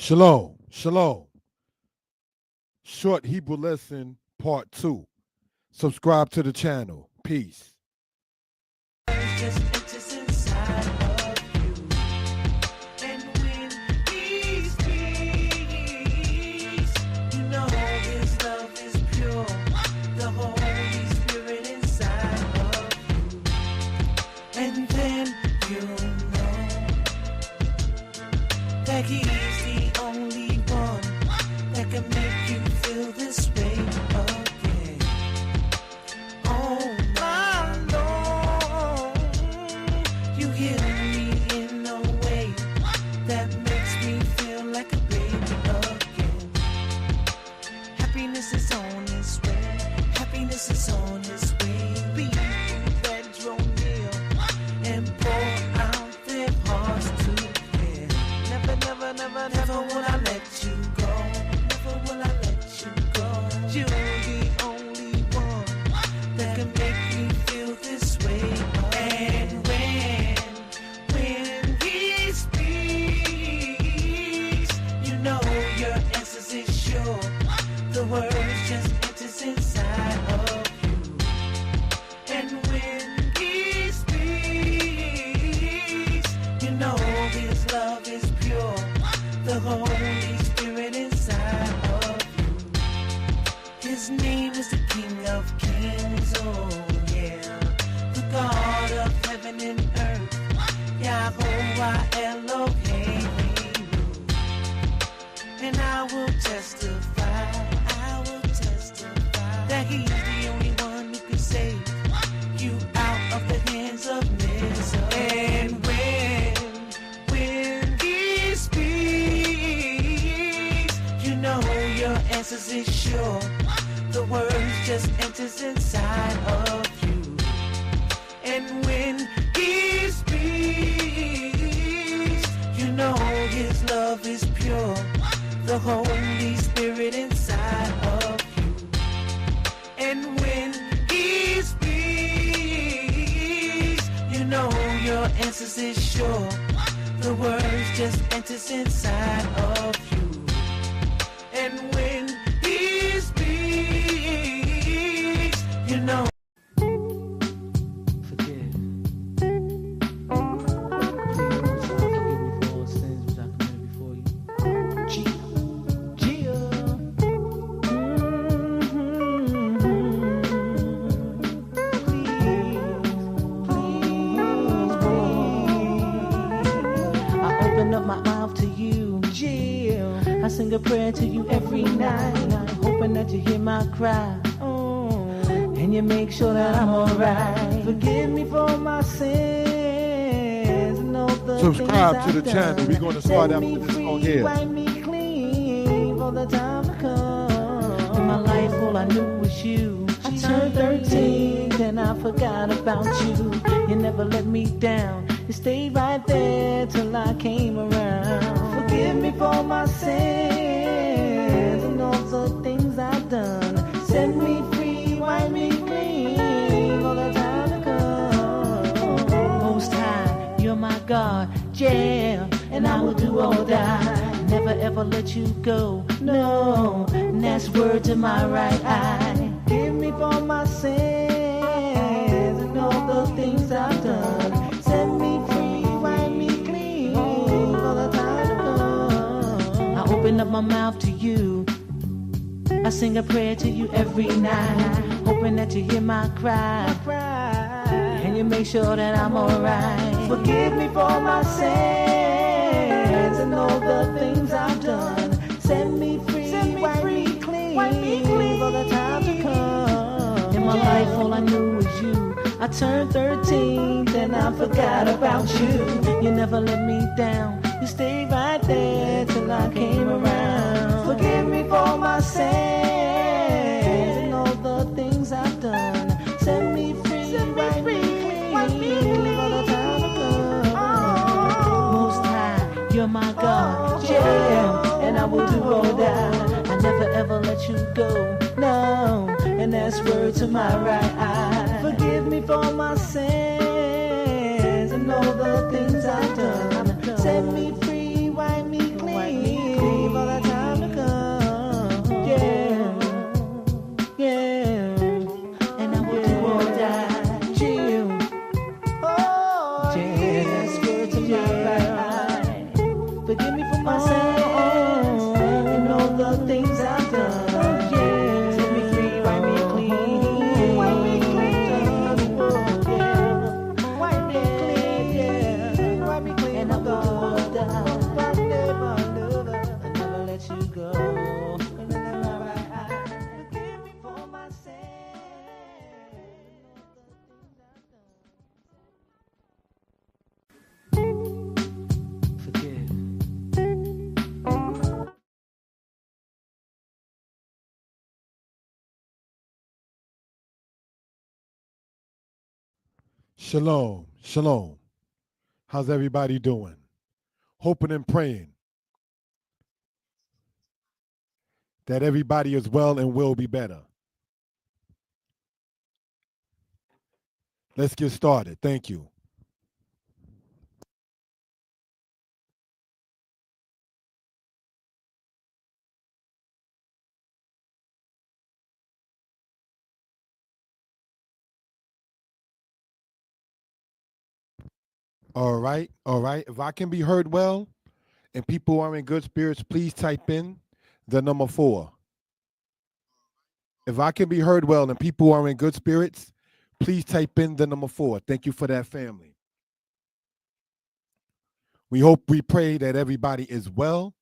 Shalom, shalom. Short Hebrew lesson part 2. Subscribe to the channel. Peace. He's the only one that can make you feel this way again. Oh my Lord, you heal me in a way that makes me feel like a baby again. Happiness is on its way. Happiness is on its way. Be you that draw near and pour out their hearts to. Never will I let you go. Never will I let you go. You're the only one that can make me feel this way. And when he speaks, you know your answers is sure. The words just enters inside of you. And when he speaks, you know his love is pure. The Holy Spirit inside of you. His name is the King of Kings, oh yeah. The God of heaven and earth, Yahovah Elohim. And I will testify, that he's the only one who can save you out of the hands of misery. And when he speaks, you know your answers is sure. The words just enters inside of you. And when he speaks, you know his love is pure. The Holy Spirit inside of you. And when he speaks, you know your answers is sure. The words just enters inside of you. And when he speaks, you know. Forgive. Please, forgive me for all sins which I committed before you. Gia. Please. I open up my mouth to you, Jill. I sing a prayer to you every night, hoping that you hear my cry. And you make sure that I'm alright. Forgive me for my sins and all the Subscribe things to the I've channel. done. We're going to start Set after me this free, song here. wipe me clean for the time to come. In my life, all I knew was you. I turned 13, then I forgot about you. You never let me down. You stayed right there till I came around. Forgive me for my sins and all the things I've done. Set me free, wipe me clean for the time to come. Most High, you're my God, yeah, and I will do or die. Never ever let you go, no, and that's word to my right eye. Give me for my sins and all the things I've done. Set me free, wipe me clean for the time to come. I open up my mouth to you. I sing a prayer to you every night, hoping that you hear my cry. And you make sure that I'm alright. Forgive me for my sins and all the things I've done. Set me free, wipe me clean for the time to come. In my life, all I knew was you. I turned 13, then I forgot about you. You never let me down. You stayed right there till I came around. Forgive me for my sins and all the things I've done. Set me free, wipe me clean for the time to come. Most High, you're my God, yeah, and I will do or die. I never ever let you go, no, and that's word to my right eye. Forgive me for my sins and all the things I've done. Set me free, wipe me clean Shalom, shalom. How's everybody doing? Hoping and praying that everybody is well and will be better. Let's get started. Thank you. All right, all right. If I can be heard well and people are in good spirits, please type in the number 4. If I can be heard well and people are in good spirits, please type in the number 4. Thank you for that, family. We pray that everybody is well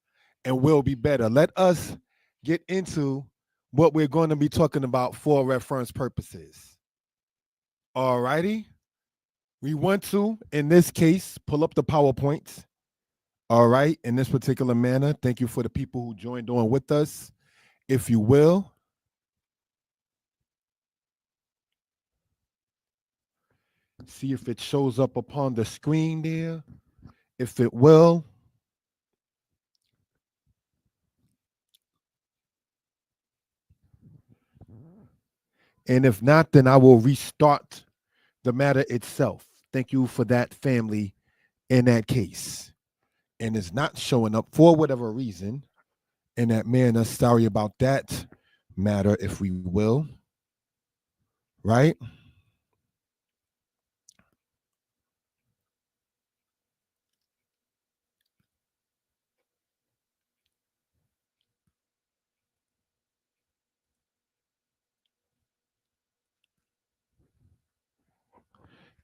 and will be better. Let us get into what we're going to be talking about for reference purposes. All righty. We want to, in this case, pull up the PowerPoints. All right. In this particular manner. Thank you for the people who joined on with us. If you will. See if it shows up upon the screen there. If it will. And if not, then I will restart the matter itself. Thank you for that, family, in that case. And it's not showing up for whatever reason in that manner. Sorry about that matter, if we will. Right?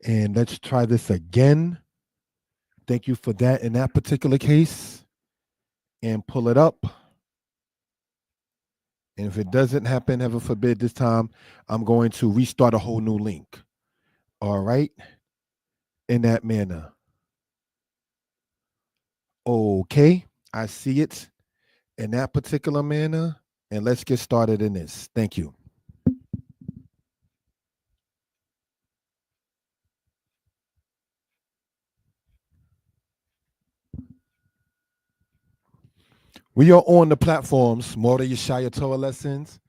And let's try this again. Thank you for that in that particular case. And pull it up. And if it doesn't happen, heaven forbid this time, I'm going to restart a whole new link. All right? In that manner. Okay. I see it in that particular manner. And let's get started in this. Thank you. We are on the platforms, Mordeh Yeshaya Torah Lessons,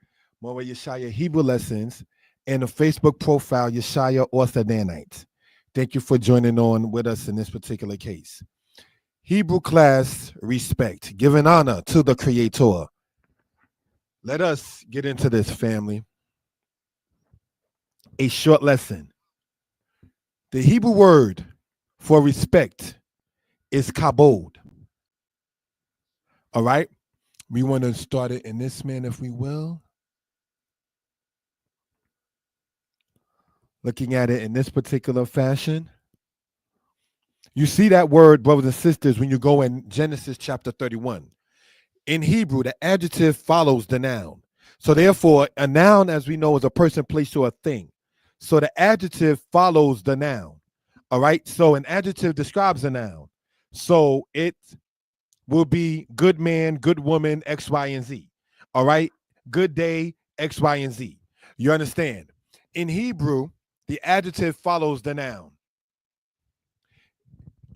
Mordeh Yeshaya Hebrew Lessons, and the Facebook profile, Yeshaya Author Danite. Thank you for joining on with us in this particular case. Hebrew class respect, giving honor to the Creator. Let us get into this, family. A short lesson. The Hebrew word for respect is kabod. All right? We want to start it in this manner, if we will. Looking at it in this particular fashion. You see that word, brothers and sisters, when you go in Genesis chapter 31. In Hebrew, the adjective follows the noun. So therefore, a noun, as we know, is a person, place, or a thing. So the adjective follows the noun. All right? So an adjective describes a noun. So it will be good man, good woman, X, Y, and Z. All right? Good day, X, Y, and Z. You understand? In Hebrew, the adjective follows the noun.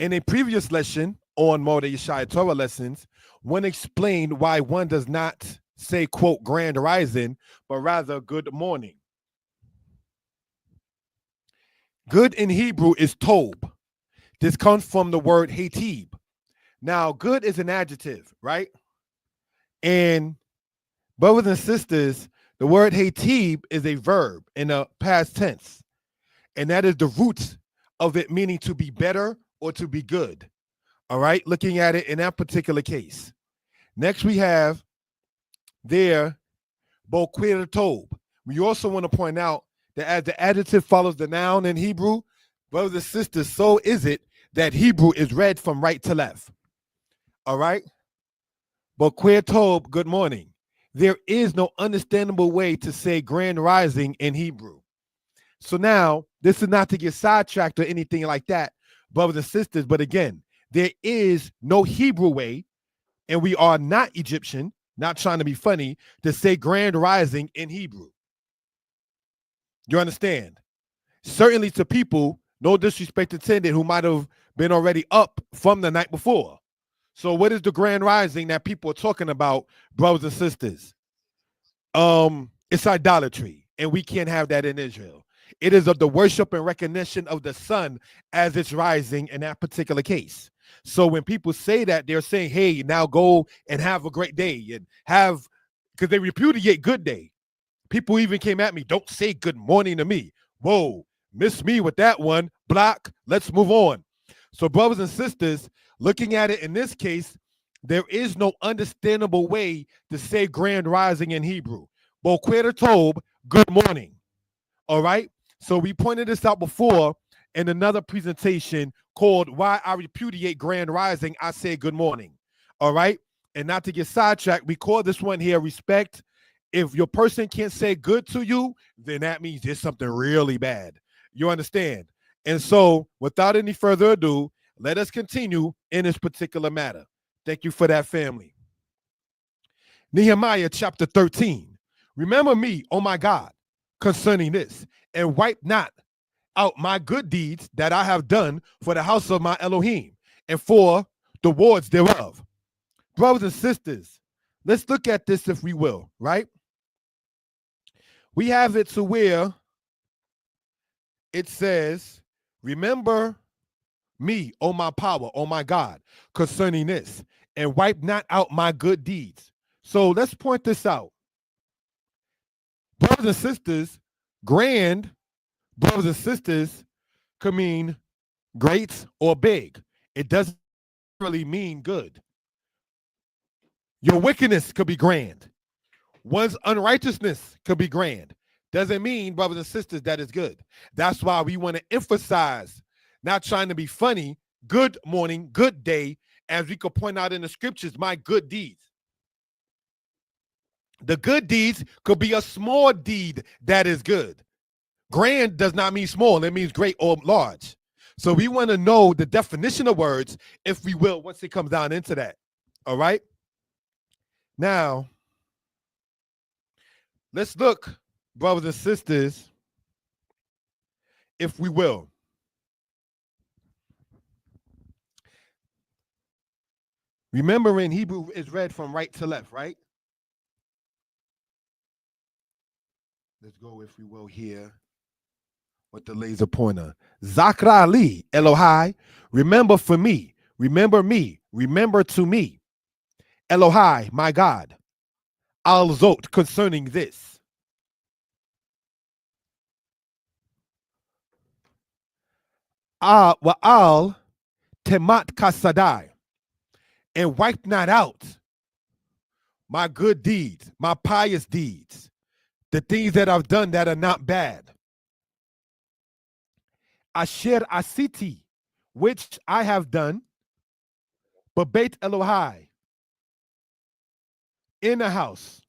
In a previous lesson on Mordeh Yeshaya Torah Lessons, one explained why one does not say, quote, grand rising, but rather good morning. Good in Hebrew is tob. This comes from the word hatib. Now, good is an adjective, right? And brothers and sisters, the word hatib is a verb in the past tense. And that is the root of it meaning to be better or to be good. All right, looking at it in that particular case. Next, we have there, boquir tob. We also want to point out that as the adjective follows the noun in Hebrew, brothers and sisters, so is it that Hebrew is read from right to left. All right? Boquir tob, good morning. There is no understandable way to say grand rising in Hebrew. So now, this is not to get sidetracked or anything like that, brothers and sisters, but again, there is no Hebrew way, and we are not Egyptian, not trying to be funny, to say grand rising in Hebrew. You understand? Certainly to people No disrespect intended, who might have been already up from the night before. So what is the grand rising that people are talking about, brothers and sisters? It's idolatry, and we can't have that in Israel. It is of the worship and recognition of the sun as it's rising in that particular case. So when people say that, they're saying, hey, now go and have a great day and have, because they repudiate good day. People even came at me, don't say good morning to me. Whoa, miss me with that one. Block, let's move on. So brothers and sisters, looking at it in this case, there is no understandable way to say grand rising in Hebrew. Boker Tov, good morning. All right. So we pointed this out before in another presentation called Why I Repudiate Grand Rising. I say good morning. All right. And not to get sidetracked, we call this one here respect. If your person can't say good to you, then that means there's something really bad. You understand? And so without any further ado, let us continue in this particular matter. Thank you for that, family. Nehemiah chapter 13. Remember me, oh my God, concerning this, and wipe not out my good deeds that I have done for the house of my Elohim and for the wards thereof. Brothers and sisters, let's look at this if we will, right? We have it to where it says, remember me, oh my power, oh my God, concerning this, and wipe not out my good deeds. So let's point this out. Brothers and sisters, grand, brothers and sisters, could mean great or big. It doesn't really mean good. Your wickedness could be grand. One's unrighteousness could be grand. Doesn't mean, brothers and sisters, that is good. That's why we want to emphasize, not trying to be funny, good morning, good day, as we could point out in the scriptures, my good deeds. The good deeds could be a small deed that is good. Grand does not mean small, it means great or large. So we want to know the definition of words, if we will, once it comes down into that. All right? Now, let's look, brothers and sisters, if we will. Remember, in Hebrew is read from right to left, right? Let's go, if we will, here with the laser pointer. Zakra li Elohai, remember for me, remember me, remember to me. Elohai, my God. Al Zot, concerning this. Wa'al temat kasadai, and wipe not out my good deeds, my pious deeds, the things that I've done that are not bad. Asher asiti, which I have done, but Beit Elohai, in the house,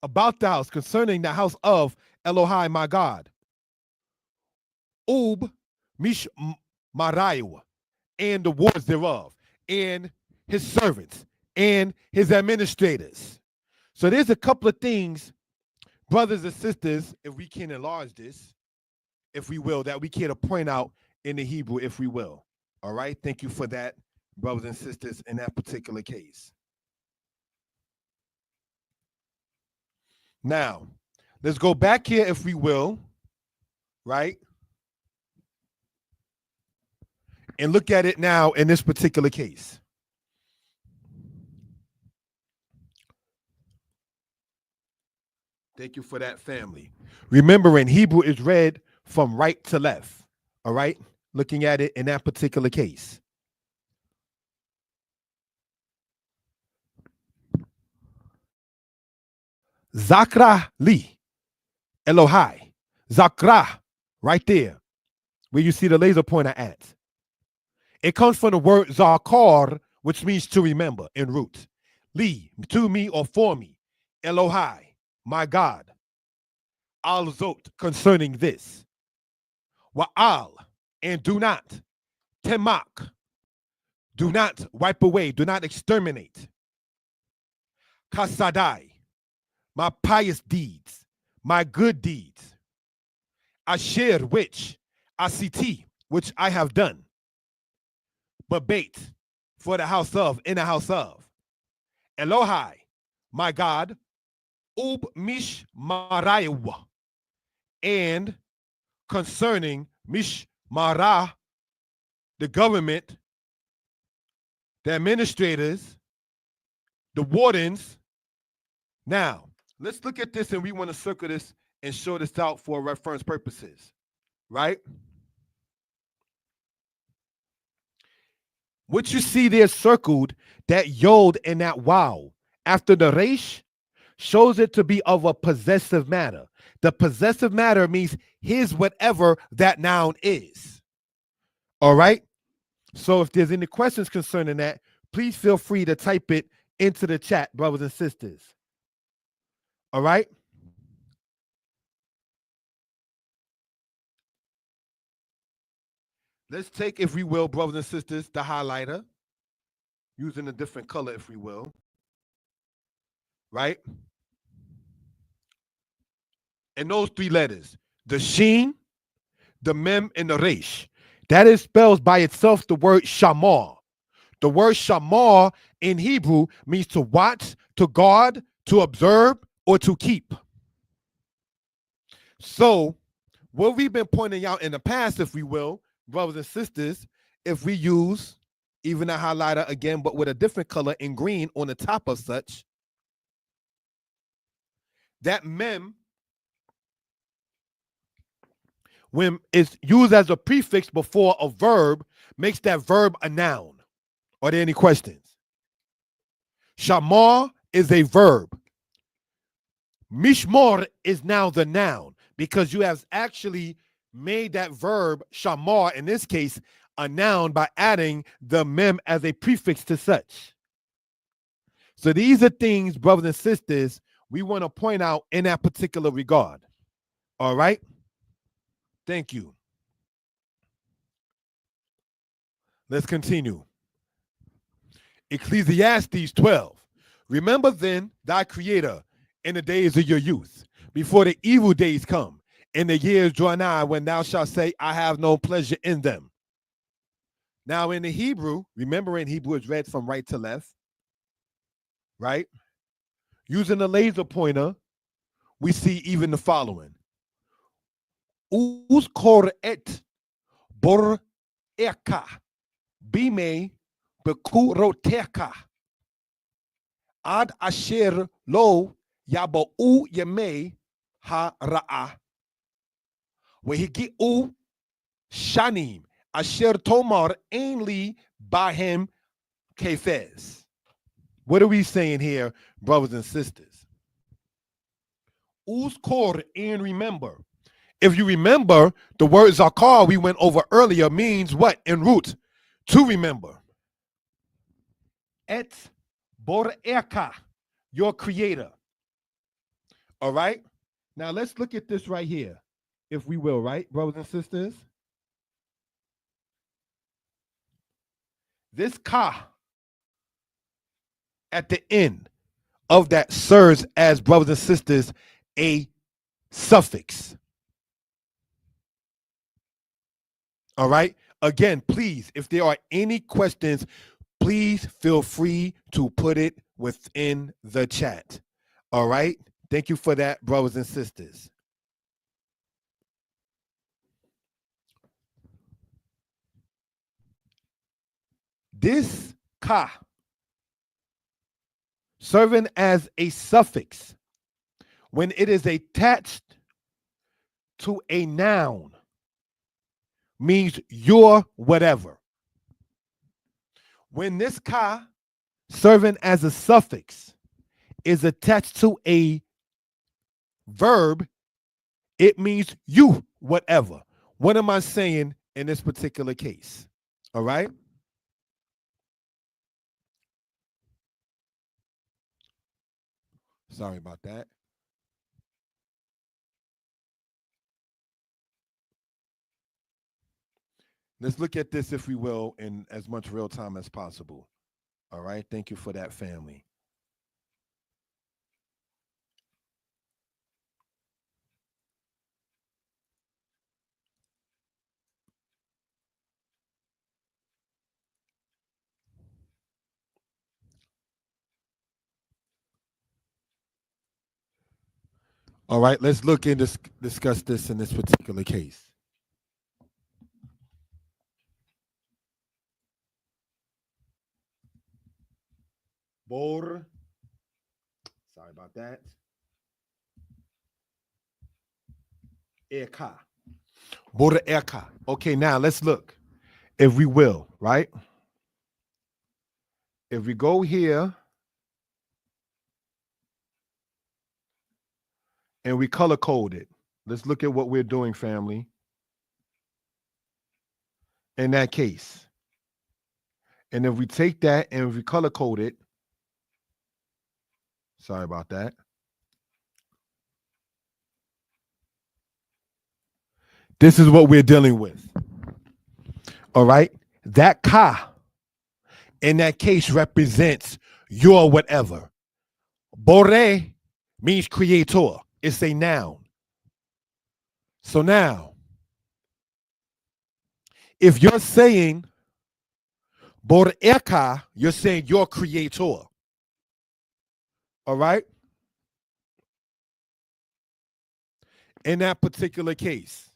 about the house, concerning the house of Elohai, my God. Ub mish marayu, and the wards thereof, and his servants, and his administrators. So there's a couple of things, brothers and sisters, if we can enlarge this, if we will, that we can point out in the Hebrew, if we will. All right, thank you for that, brothers and sisters, in that particular case. Now, let's go back here, if we will, right? And look at it now in this particular case. Thank you for that, family. Remembering, Hebrew is read from right to left. All right? Looking at it in that particular case. Zakra li Elohai. Zakra, right there, where you see the laser pointer at. It comes from the word zakar, which means to remember in root. Li, to me or for me. Elohai, my God. Al Zot, concerning this. Wa'al, and do not. Temak, do not wipe away, do not exterminate. Kasadai, my pious deeds, my good deeds. Asher, which, asiti, which I have done, but bait for the house of, in the house of Elohai, my God, ub mishmarayu, and concerning mishmara, the government, the administrators, the wardens. Now, let's look at this, and we want to circle this and show this out for reference purposes, right? What you see there circled, that yod and that wow after the resh, shows it to be of a possessive matter. The possessive matter means his whatever that noun is. All right? So if there's any questions concerning that, please feel free to type it into the chat, brothers and sisters. All right? Let's take, if we will, brothers and sisters, the highlighter, using a different color, if we will. Right? And those three letters, the sheen, the mem, and the resh. That is spells by itself the word shamar. The word shamar in Hebrew means to watch, to guard, to observe, or to keep. So, what we've been pointing out in the past, if we will, brothers and sisters, if we use even a highlighter again, but with a different color in green on the top of such, that mem, when it's used as a prefix before a verb, makes that verb a noun. Are there any questions? Shamar is a verb. Mishmor is now the noun because you have actually made that verb shamar, in this case, a noun by adding the mem as a prefix to such. So these are things, brothers and sisters, we want to point out in that particular regard. All right? Thank you. Let's continue. Ecclesiastes 12. Remember then thy creator in the days of your youth, before the evil days come, and the years draw nigh, when thou shalt say, I have no pleasure in them. Now in the Hebrew, remember in Hebrew it's read from right to left, right? Using the laser pointer, we see even the following. Uz koret bor eka bime bekuroteka ad asher lo yaba'u yemei ha-ra'ah Wehigi'u shanim asher tomar ainli bahem kefez. What are we saying here, brothers and sisters? Uzkor, and remember. If you remember, the word zakar we went over earlier means what in root? To remember. Et bor'eka, your creator. All right? Now let's look at this right here, if we will, right, brothers and sisters? This ka at the end of that serves as, brothers and sisters, a suffix. All right? Again, please, if there are any questions, please feel free to put it within the chat. All right? Thank you for that, brothers and sisters. This ka, serving as a suffix, when it is attached to a noun, means your whatever. When this ka, serving as a suffix, is attached to a verb, it means you whatever. What am I saying in this particular case? All right? Sorry about that. Let's look at this, if we will, in as much real time as possible. All right? Thank you for that, family. All right, let's look and discuss this in this particular case. Bor. Sorry about that. Eka. Bor eka. Okay, now let's look. If we will, right? If we go here and we color code it, let's look at what we're doing, family. In that case. And if we take that and we color code it, sorry about that. This is what we're dealing with. All right. That ka in that case represents your whatever. Bore means creator. It's a noun. So now, if you're saying Boreka, you're saying your creator. All right? In that particular case,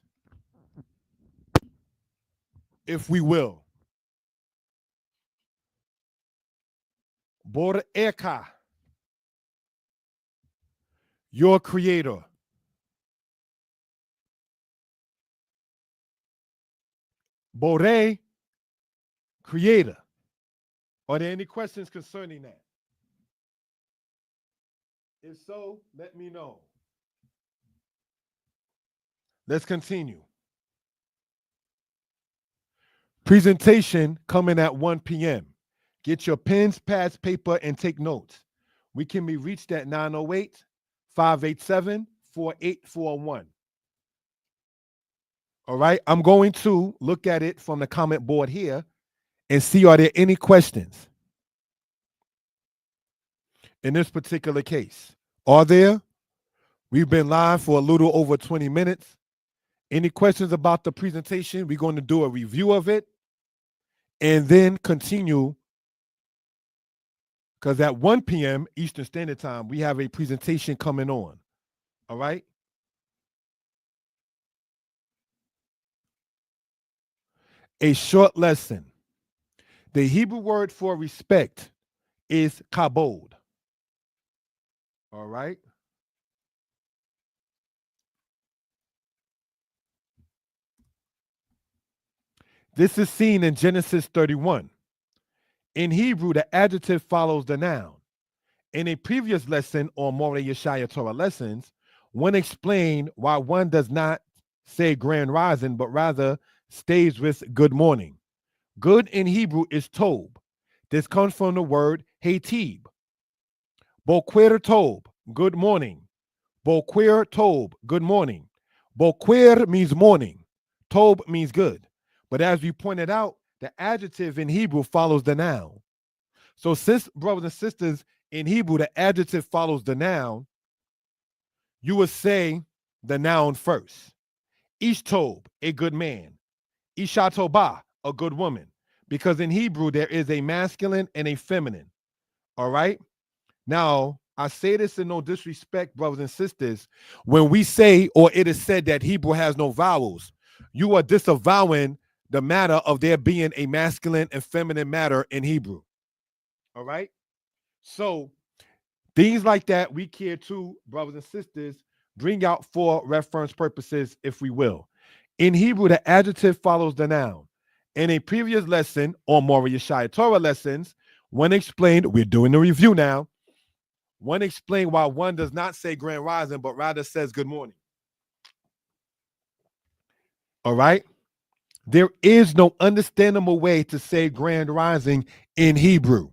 if we will, Boreka, your creator. Bore, creator. Are there any questions concerning that? If so, let me know. Let's continue. Presentation coming at 1 p.m. Get your pens, pads, paper, and take notes. We can be reached at 908-587-4841. All right, I'm going to look at it from the comment board here and see are there any questions in this particular case. Are there? We've been live for a little over 20 minutes. Any questions about the presentation? We're going to do a review of it and then continue, because at 1 p.m. Eastern Standard Time, we have a presentation coming on. All right? A short lesson. The Hebrew word for respect is kabod. All right? This is seen in Genesis 31. In Hebrew, the adjective follows the noun. In a previous lesson on Moreh Yeshaya Torah lessons, one explained why one does not say grand rising, but rather stays with good morning. Good in Hebrew is tob. This comes from the word hetib. Boquer tob, good morning. Boquer tob, good morning. Boquer means morning. Tob means good. But as we pointed out, the adjective in Hebrew follows the noun. So since, brothers and sisters, in Hebrew, the adjective follows the noun, you would say the noun first. Ish tob, a good man. Isha tobah, a good woman. Because in Hebrew, there is a masculine and a feminine. All right? Now, I say this in no disrespect, brothers and sisters. When we say, or it is said that Hebrew has no vowels, you are disavowing the matter of there being a masculine and feminine matter in Hebrew. All right? So things like that we care to, brothers and sisters, bring out for reference purposes, if we will. In Hebrew, the adjective follows the noun. In a previous lesson on Moreh Yeshaya Torah lessons, one explained, we're doing the review now, one explained why one does not say grand rising, but rather says good morning. All right? There is no understandable way to say grand rising in Hebrew.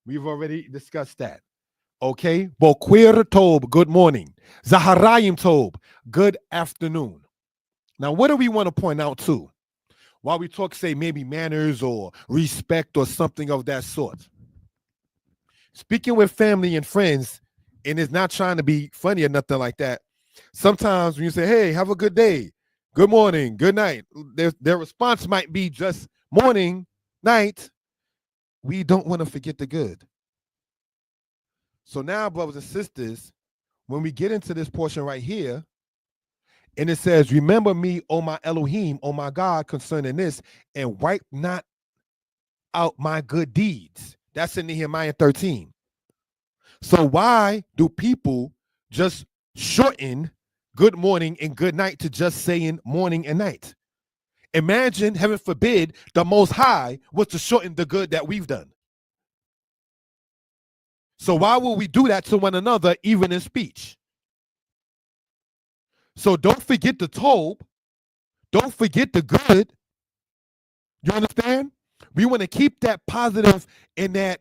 We've already discussed that. Okay? Boquer tob, good morning. Zaharayim tob, good afternoon. Now, what do we want to point out too? While we talk, say, maybe manners or respect or something of that sort. Speaking with family and friends, and it's not trying to be funny or nothing like that. Sometimes when you say, hey, have a good day, good morning, good night, their response might be just morning, night. We don't want to forget the good. So now, brothers and sisters, when we get into this portion right here, and it says, remember me, O my Elohim, O my God, concerning this, and wipe not out my good deeds. That's in Nehemiah 13. So why do people just shorten good morning and good night to just saying morning and night? Imagine, heaven forbid, the Most High was to shorten the good that we've done. So why would we do that to one another, even in speech? So don't forget the Tob. Don't forget the good. You understand? We want to keep that positive and that,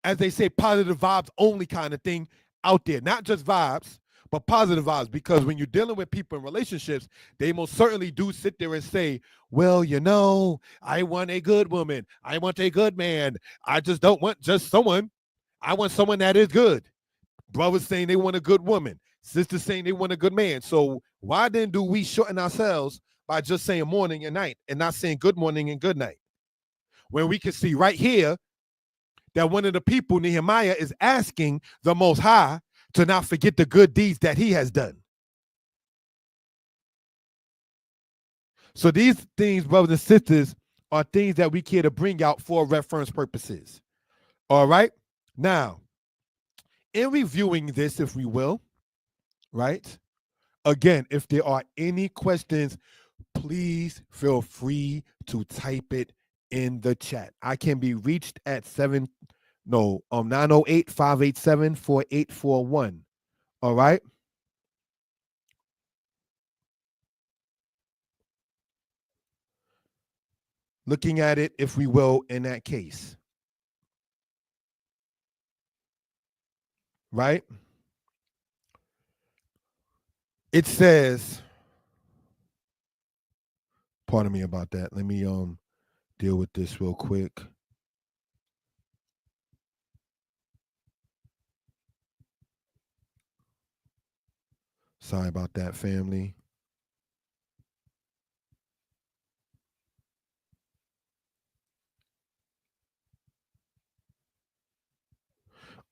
as they say, positive vibes only kind of thing out there. Not just vibes, but positive vibes. Because when you're dealing with people in relationships, they most certainly do sit there and say, well, you know, I want a good woman. I want a good man. I just don't want just someone. I want someone that is good. Brothers saying they want a good woman. Sisters saying they want a good man. So why then do we shorten ourselves by just saying morning and night and not saying good morning and good night? When we can see right here that one of the people, Nehemiah, is asking the Most High to not forget the good deeds that he has done. So these things, brothers and sisters, are things that we care to bring out for reference purposes. All right? Now, in reviewing this, if we will, right? Again, if there are any questions, please feel free to type it in the chat. I can be reached at 908-587-4841. All right. Looking at it, if we will, in that case. Right? It says, pardon me about that. Let me deal with this real quick. Sorry about that, family.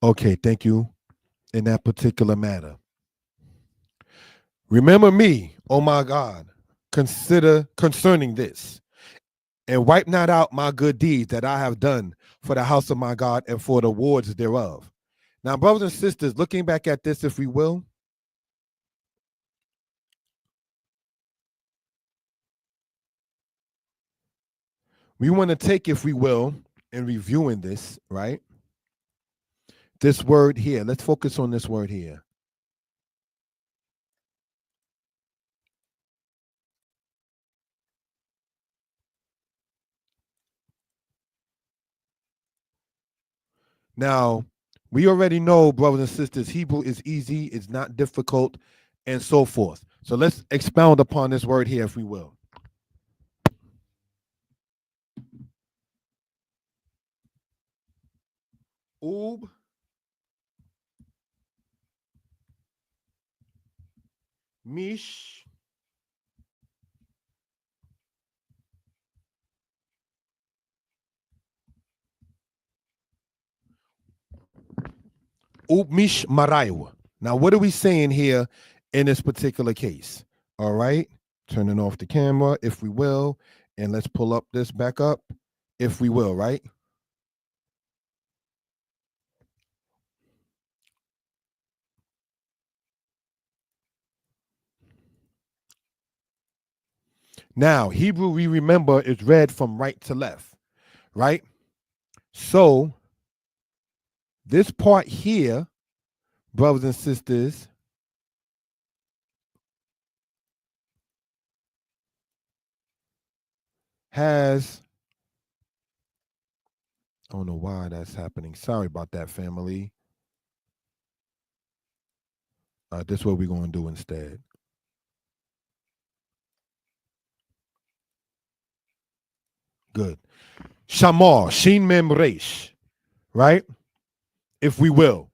Okay, thank you in that particular matter. Remember me, oh my God, concerning this, and wipe not out my good deeds that I have done for the house of my God and for the wards thereof. Now, brothers and sisters, looking back at this, if we will, we want to take, if we will, in reviewing this, right? This word here, let's focus on this word here. Now, we already know, brothers and sisters, Hebrew is easy, it's not difficult, and so forth. So let's expound upon this word here, if we will. Ub mish mish marayu. Now, what are we saying here in this particular case? All right, turning off the camera, if we will, and let's pull up this back up, if we will, right? Now, Hebrew, we remember, is read from right to left, right? So this part here, brothers and sisters, has, I don't know why that's happening. Sorry about that, family. This is what we're going to do instead. Good. Shamar, Shin Mem Resh, right? If we will.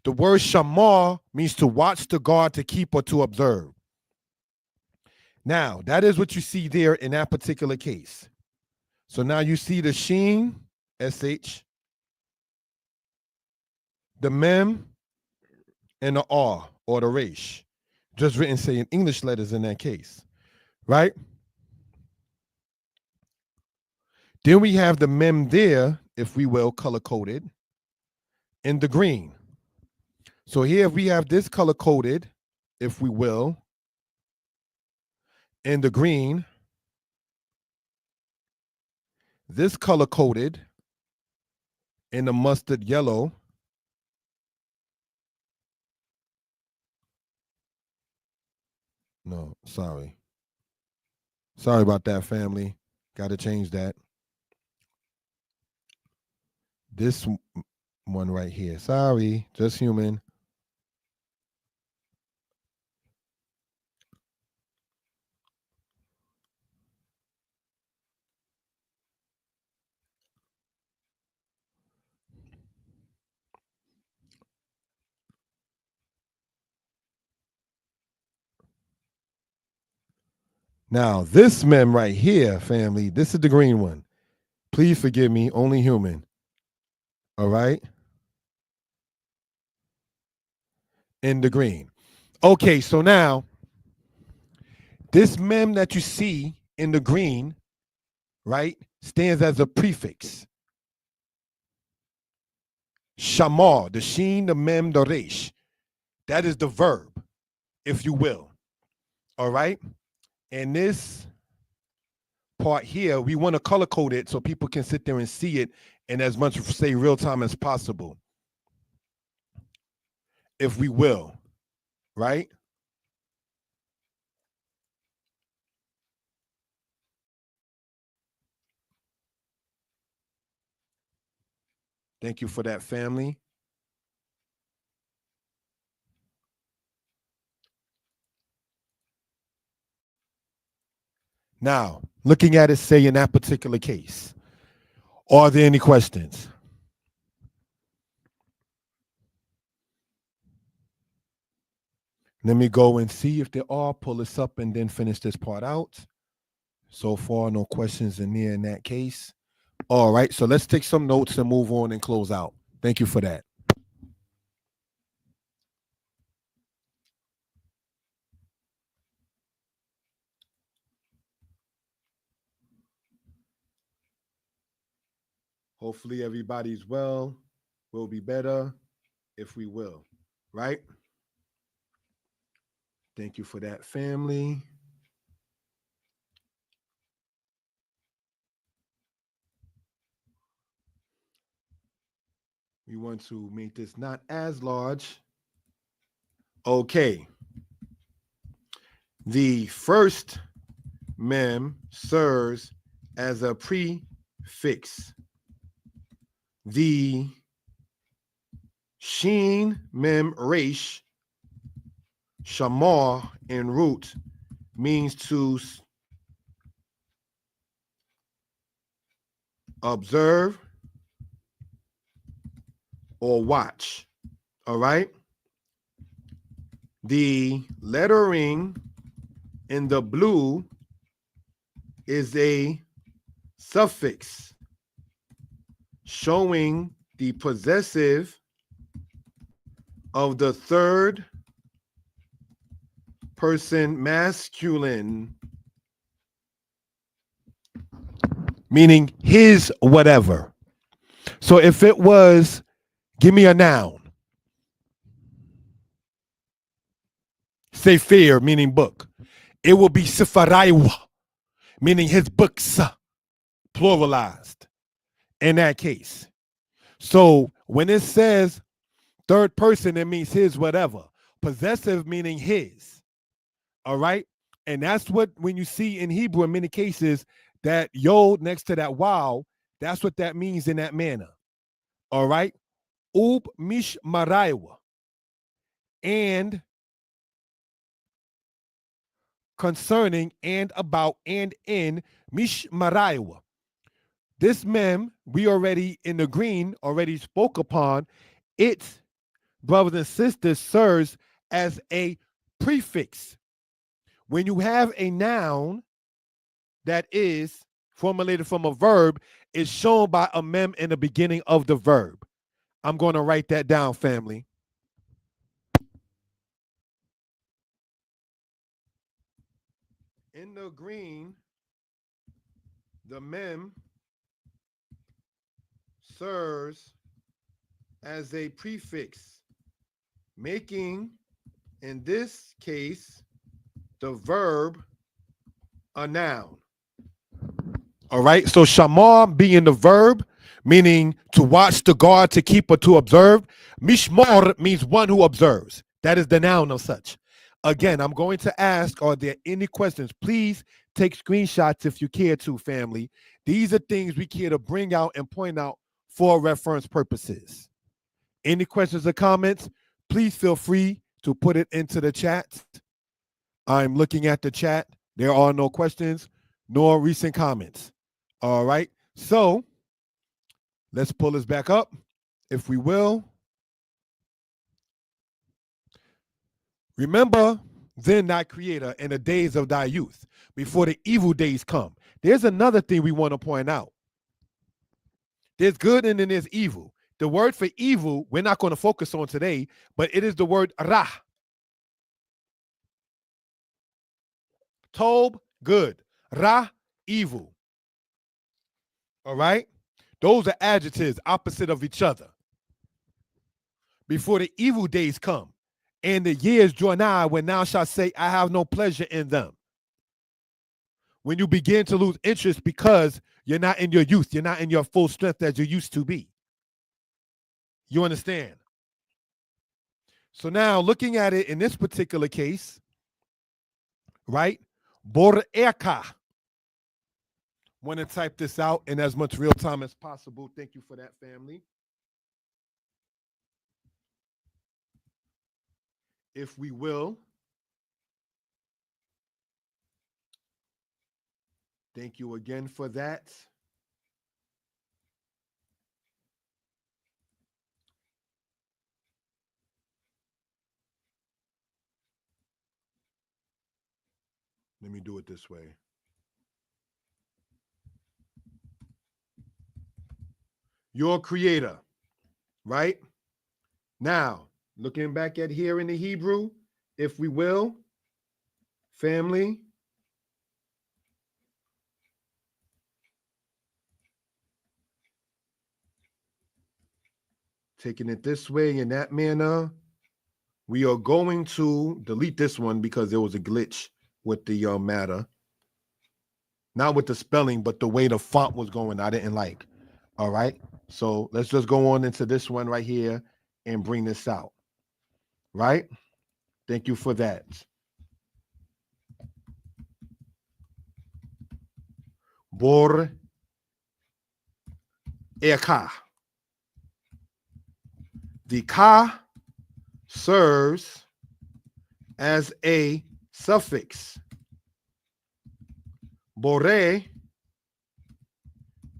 The word Shamar means to watch, to guard, to keep, or to observe. Now, that is what you see there in that particular case. So now you see the Shin, SH, the Mem, and the R or the resh. Just written saying English letters in that case, right? Then we have the mem there, if we will, color coded in the green. So here we have this color coded, if we will, in the green. This color coded in the mustard yellow. No, sorry. Sorry about that, family. Got to change that. This one right here. Sorry, just human. Now, this mem right here, family, this is the green one. Please forgive me, only human. All right? In the green. Okay, so now, this mem that you see in the green, right, stands as a prefix. Shamar, the sheen, the mem, the resh. That is the verb, if you will. All right? And this part here, we want to color code it so people can sit there and see it in as much, say, real time as possible, if we will, right? Thank you for that, family. Now, looking at it, say, in that particular case, are there any questions? Let me go and see if there are, pull this up and then finish this part out. So far, no questions in there in that case. All right, so let's take some notes and move on and close out. Thank you for that. Hopefully everybody's well. Will be better if we will, right? Thank you for that, family. We want to make this not as large. Okay. The first mem serves as a prefix. The sheen mem resh, shamar in root, means to observe or watch. All right. The lettering in the blue is a suffix showing the possessive of the third person masculine, meaning his whatever. So if it was, give me a noun. Sefer, meaning book. It will be Sifaraiwa, meaning his books, pluralized in that case. So when it says third person, it means his whatever. Possessive meaning his. All right? And that's what, when you see in Hebrew in many cases, that yod next to that wow, that's what that means in that manner. All right? Ub mish maraiwa. And concerning and about and in mish maraiwa. This mem, we already in the green already spoke upon. It, brothers and sisters, serves as a prefix. When you have a noun that is formulated from a verb, it's shown by a mem in the beginning of the verb. I'm going to write that down, family. In the green, the mem serves as a prefix, making, in this case, the verb a noun. All right. So shamar being the verb, meaning to watch, to guard, to keep, or to observe. Mishmor means one who observes. That is the noun of such. Again, I'm going to ask, are there any questions? Please take screenshots if you care to, family. These are things we care to bring out and point out for reference purposes. Any questions or comments? Please feel free to put it into the chat. I'm looking at the chat. There are no questions nor recent comments. All right. So let's pull this back up, if we will. Remember then thy creator in the days of thy youth, before the evil days come. There's another thing we want to point out. There's good and then there's evil. The word for evil, we're not going to focus on today, but it is the word ra. Tob, good. Ra, evil. All right? Those are adjectives opposite of each other. Before the evil days come, and the years draw nigh when thou shalt say, I have no pleasure in them. When you begin to lose interest because you're not in your youth, you're not in your full strength as you used to be. You understand? So now looking at it in this particular case, right? Bor'eka. Want to type this out in as much real time as possible. Thank you for that, family. If we will. Thank you again for that. Let me do it this way. Your creator, right? Now, looking back at here in the Hebrew, if we will, family. Taking it this way in that manner, we are going to delete this one because there was a glitch with the matter. Not with the spelling, but the way the font was going, I didn't like. All right. So let's just go on into this one right here and bring this out. Right? Thank you for that. Bor eka. The ka serves as a suffix. Bore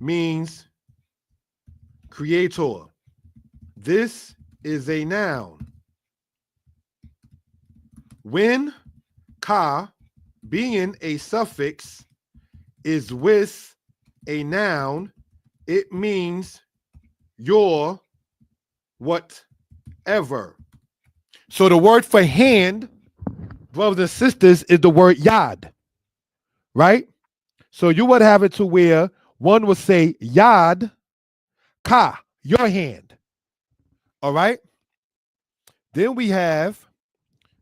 means creator. This is a noun. When ka, being a suffix, is with a noun, it means your whatever. So the word for hand, brothers and sisters, is the word yad, right? So you would have it to where one would say yad ka, your hand. All right? Then we have,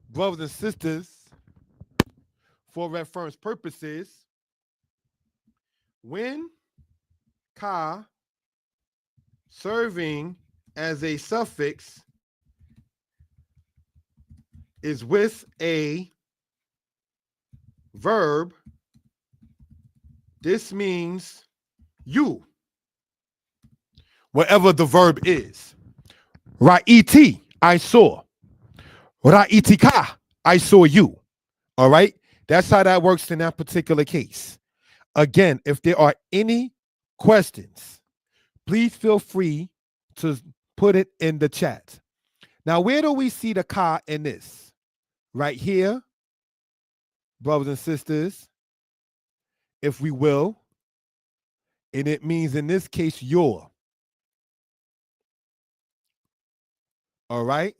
brothers and sisters, for reference purposes, when ka serving as a suffix is with a verb, this means you, whatever the verb is. Ra'iti, I saw. Ra'itika, I saw you. All right? That's how that works in that particular case. Again, if there are any questions, please feel free to put it in the chat. Now, where do we see the ka in this? Right here, brothers and sisters, if we will. And it means in this case, your. All right?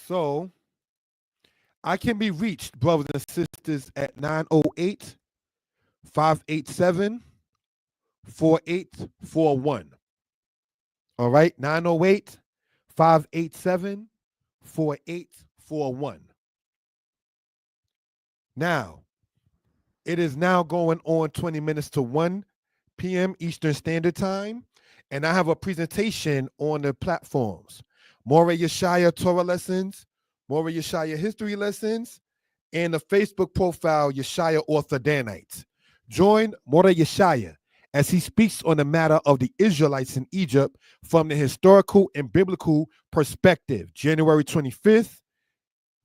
So I can be reached, brothers and sisters, at 908-587-4841. All right, 908-587-4841. Now, it is now going on 20 minutes to 1 p.m. Eastern Standard Time, and I have a presentation on the platforms: Moreh Yeshaya Torah Lessons, Moreh Yeshaya History Lessons, and the Facebook profile Yeshaya Author Danite. Join Moreh Yeshaya as he speaks on the matter of the Israelites in Egypt from the historical and biblical perspective. January 25th,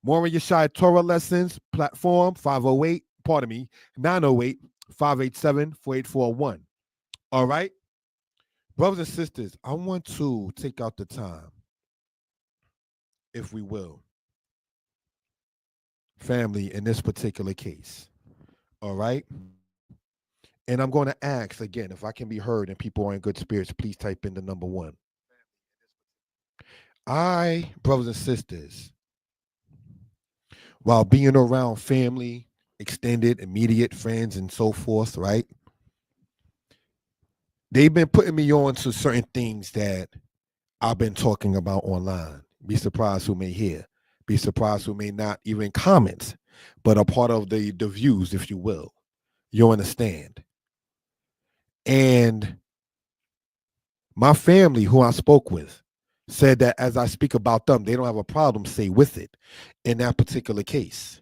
Moreh Yeshaya Torah Lessons, platform 908-587-4841. All right? Brothers and sisters, I want to take out the time, if we will, family, in this particular case. All right? And I'm going to ask again, if I can be heard and people are in good spirits, please type in the number 1. I, brothers and sisters, while being around family, extended, immediate friends, and so forth, right? They've been putting me on to certain things that I've been talking about online. Be surprised who may hear. Be surprised who may not even comment, but a part of the views, if you will. You understand? And my family, who I spoke with, said that as I speak about them, they don't have a problem, say, with it in that particular case.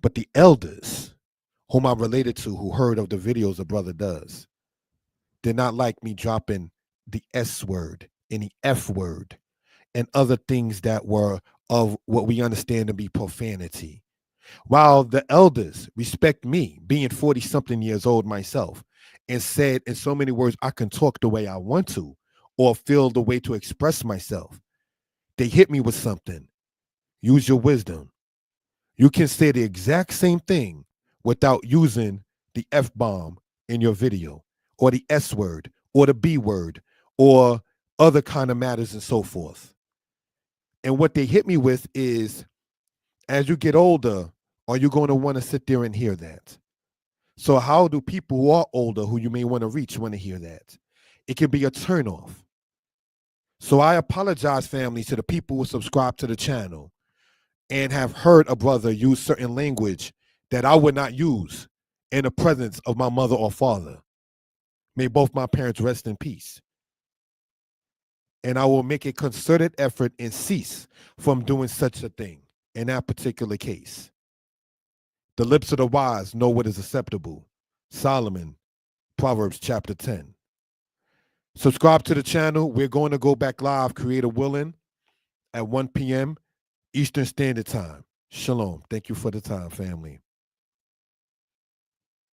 But the elders, whom I'm related to, who heard of the videos a brother does, did not like me dropping the S word and the F word and other things that were of what we understand to be profanity. While the elders respect me, being 40-something years old myself, and said in so many words, I can talk the way I want to or feel the way to express myself, they hit me with something. Use your wisdom. You can say the exact same thing without using the F-bomb in your video, or the S word, or the B word, or other kind of matters and so forth. And what they hit me with is, as you get older, are you going to want to sit there and hear that? So how do people who are older, who you may want to reach, want to hear that? It can be a turnoff. So I apologize, family, to the people who subscribe to the channel and have heard a brother use certain language that I would not use in the presence of my mother or father. May both my parents rest in peace. And I will make a concerted effort and cease from doing such a thing in that particular case. The lips of the wise know what is acceptable. Solomon, Proverbs chapter 10. Subscribe to the channel. We're going to go back live, Creator willing, at 1 p.m. Eastern Standard Time. Shalom. Thank you for the time, family.